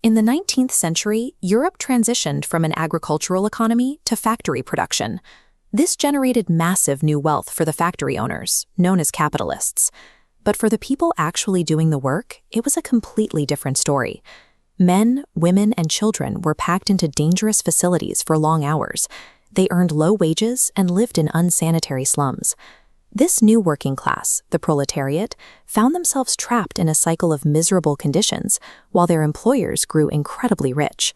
In the 19th century, Europe transitioned from an agricultural economy to factory production. This generated massive new wealth for the factory owners, known as capitalists. But for the people actually doing the work, it was a completely different story. Men, women, and children were packed into dangerous facilities for long hours. They earned low wages and lived in unsanitary slums. This new working class, the proletariat, found themselves trapped in a cycle of miserable conditions, while their employers grew incredibly rich.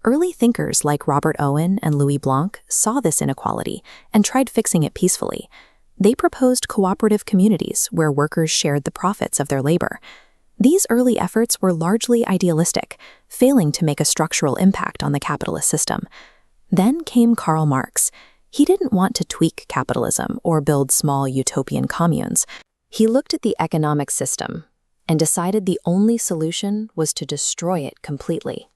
Early thinkers like Robert Owen and Louis Blanc saw this inequality and tried fixing it peacefully. They proposed cooperative communities where workers shared the profits of their labor. These early efforts were largely idealistic, failing to make a structural impact on the capitalist system. Then came Karl Marx. He didn't want to tweak capitalism or build small utopian communes. He looked at the economic system and decided the only solution was to destroy it completely.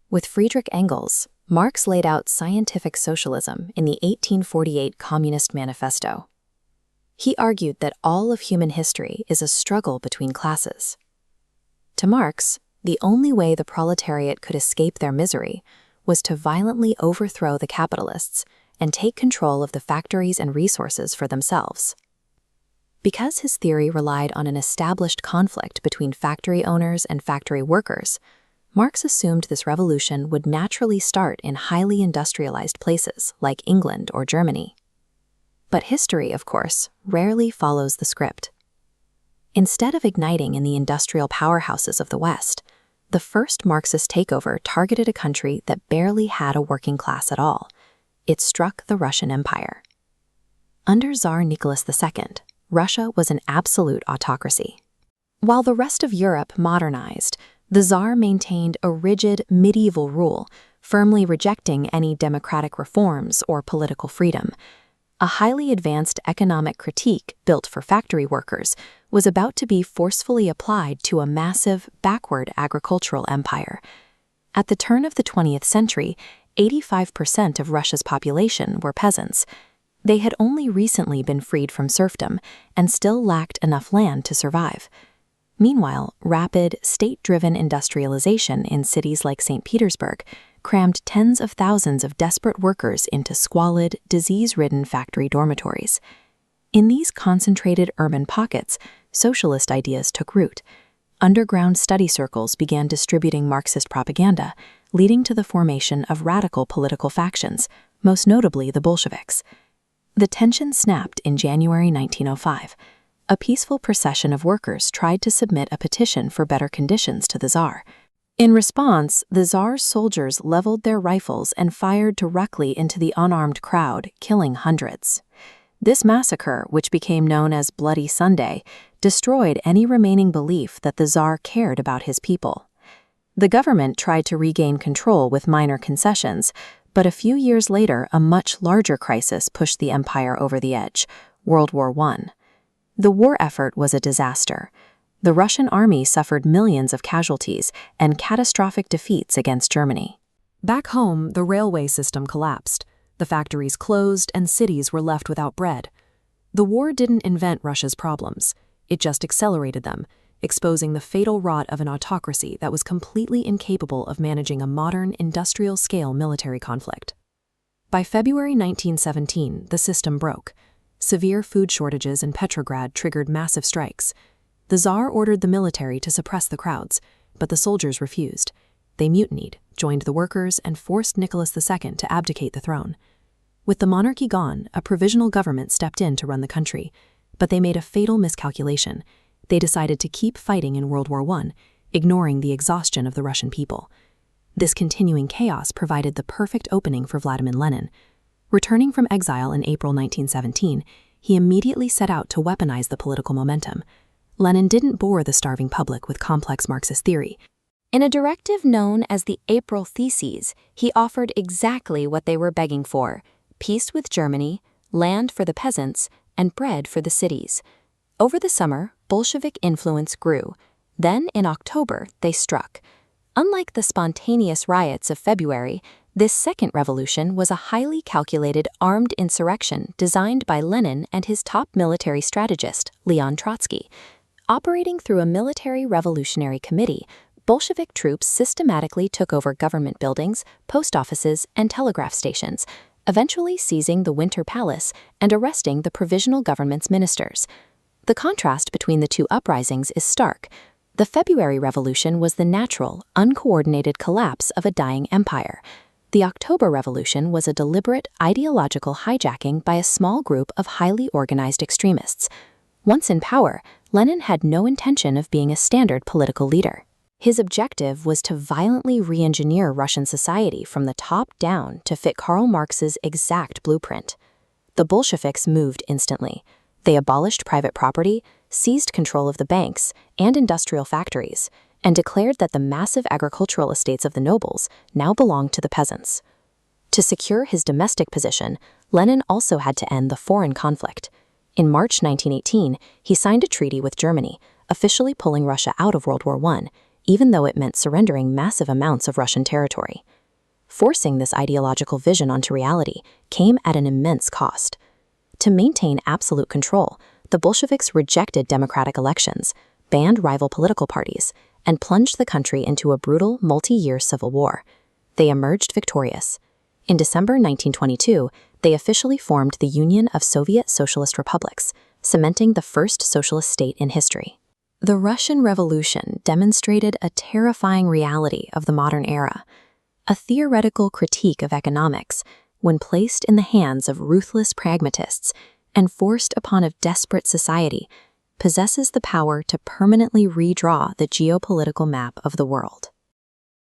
With Friedrich Engels, Marx laid out scientific socialism in the 1848 Communist Manifesto. He argued that all of human history is a struggle between classes. To Marx, the only way the proletariat could escape their misery was to violently overthrow the capitalists and take control of the factories and resources for themselves. Because his theory relied on an established conflict between factory owners and factory workers, Marx assumed this revolution would naturally start in highly industrialized places like England or Germany. But history, of course, rarely follows the script. Instead of igniting in the industrial powerhouses of the West, the first Marxist takeover targeted a country that barely had a working class at all. It struck the Russian Empire. Under Tsar Nicholas II, Russia was an absolute autocracy. While the rest of Europe modernized, the Tsar maintained a rigid medieval rule, firmly rejecting any democratic reforms or political freedom. A highly advanced economic critique built for factory workers was about to be forcefully applied to a massive, backward agricultural empire. At the turn of the 20th century, 85% of Russia's population were peasants. They had only recently been freed from serfdom and still lacked enough land to survive. Meanwhile, rapid, state-driven industrialization in cities like St. Petersburg crammed tens of thousands of desperate workers into squalid, disease-ridden factory dormitories. In these concentrated urban pockets, socialist ideas took root. Underground study circles began distributing Marxist propaganda, leading to the formation of radical political factions, most notably the Bolsheviks. The tension snapped in January 1905. A peaceful procession of workers tried to submit a petition for better conditions to the Tsar. In response, the Tsar's soldiers leveled their rifles and fired directly into the unarmed crowd, killing hundreds. This massacre, which became known as Bloody Sunday, destroyed any remaining belief that the Tsar cared about his people. The government tried to regain control with minor concessions, but a few years later, a much larger crisis pushed the empire over the edge: World War I. The war effort was a disaster. The Russian army suffered millions of casualties and catastrophic defeats against Germany. Back home, the railway system collapsed. The factories closed and cities were left without bread. The war didn't invent Russia's problems. It just accelerated them, exposing the fatal rot of an autocracy that was completely incapable of managing a modern, industrial-scale military conflict. By February 1917, the system broke. Severe food shortages in Petrograd triggered massive strikes. The Tsar ordered the military to suppress the crowds, but the soldiers refused. They mutinied, joined the workers, and forced Nicholas II to abdicate the throne. With the monarchy gone, a provisional government stepped in to run the country, but they made a fatal miscalculation. They decided to keep fighting in World War I, ignoring the exhaustion of the Russian people. This continuing chaos provided the perfect opening for Vladimir Lenin. Returning from exile in April 1917, he immediately set out to weaponize the political momentum. Lenin didn't bore the starving public with complex Marxist theory. In a directive known as the April Theses, he offered exactly what they were begging for: peace with Germany, land for the peasants, and bread for the cities. Over the summer, Bolshevik influence grew. Then, in October, they struck. Unlike the spontaneous riots of February, this second revolution was a highly calculated armed insurrection designed by Lenin and his top military strategist, Leon Trotsky. Operating through a military revolutionary committee, Bolshevik troops systematically took over government buildings, post offices, and telegraph stations, eventually seizing the Winter Palace and arresting the provisional government's ministers. The contrast between the two uprisings is stark. The February Revolution was the natural, uncoordinated collapse of a dying empire. The October Revolution was a deliberate ideological hijacking by a small group of highly organized extremists. Once in power, Lenin had no intention of being a standard political leader. His objective was to violently re-engineer Russian society from the top down to fit Karl Marx's exact blueprint. The Bolsheviks moved instantly. They abolished private property, seized control of the banks and industrial factories, and declared that the massive agricultural estates of the nobles now belonged to the peasants. To secure his domestic position, Lenin also had to end the foreign conflict. In March 1918, he signed a treaty with Germany, officially pulling Russia out of World War I, even though it meant surrendering massive amounts of Russian territory. Forcing this ideological vision onto reality came at an immense cost. To maintain absolute control, the Bolsheviks rejected democratic elections, banned rival political parties, and plunged the country into a brutal, multi-year civil war. They emerged victorious. In December 1922, they officially formed the Union of Soviet Socialist Republics, cementing the first socialist state in history. The Russian Revolution demonstrated a terrifying reality of the modern era, a theoretical critique of economics when placed in the hands of ruthless pragmatists and forced upon a desperate society, possesses the power to permanently redraw the geopolitical map of the world.